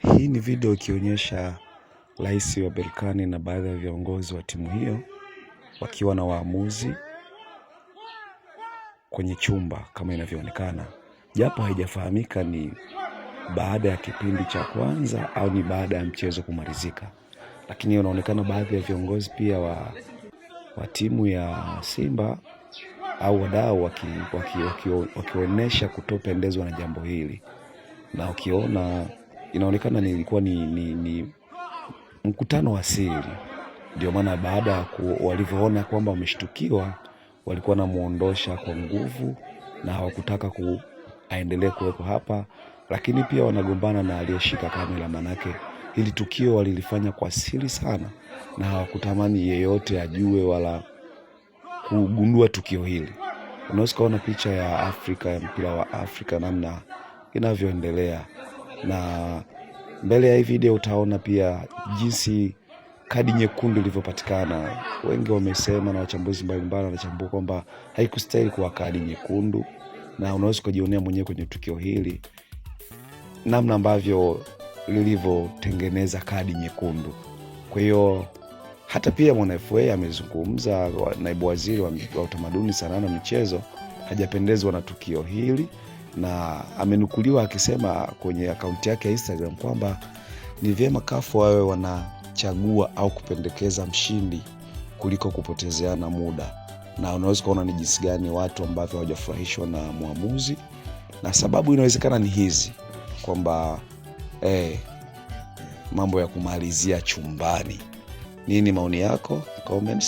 Hii ni video ikionyesha rais wa Berkane na baadhi ya viongozi wa timu hiyo wakiwa na waamuzi kwenye chumba kama inavyoonekana. Japo haijafahamika ni baada ya kipindi cha kwanza au ni baada ya mchezo kumalizika. Lakini inaonekana baadhi ya viongozi pia wa timu ya Simba au wadau wakionyesha kutopendezwa na jambo hili. Na ukiona inaonekana ilikuwa ni mkutano wa siri. Ndio maana baada walivyoona kwamba wameshtukiwa, walikuwa wanamuondosha kwa nguvu na hawakutaka aendelee kuwepo hapa. Lakini pia wanagombana na aliyeshika kamera, manake hili tukio walilifanya kwa siri sana na hawakutamani yeyote ajue wala kugundua tukio hili. Unaweza kuona picha ya Afrika, ya mpira wa Afrika namna inavyoendelea. Na mbele ya hii video utaona pia jinsi kadi nyekundu ilivyopatikana. Wengi wamesema na wachambuzi mbalimbali wanachambua kwamba haikustahili kuwa kadi nyekundu, na unaweza kujionea mwenyewe kwenye tukio hili namna ambavyo lilivyotengeneza kadi nyekundu. Kwa hiyo hata pia Mwana FA amezungumza, naibu waziri wa utamaduni, sanaa na michezo, hajapendezwa na tukio hili, na amenukuliwa akisema kwenye akaunti yake ya Instagram kwamba ni vyema CAF wawe wanachagua au kupendekeza mshindi kuliko kupotezeana muda. Na unaweza kuona ni jinsi gani watu ambao hawajafurahishwa na muamuzi, na sababu inawezekana ni hizi kwamba mambo ya kumalizia chumbani. Nini maoni yako? Comment.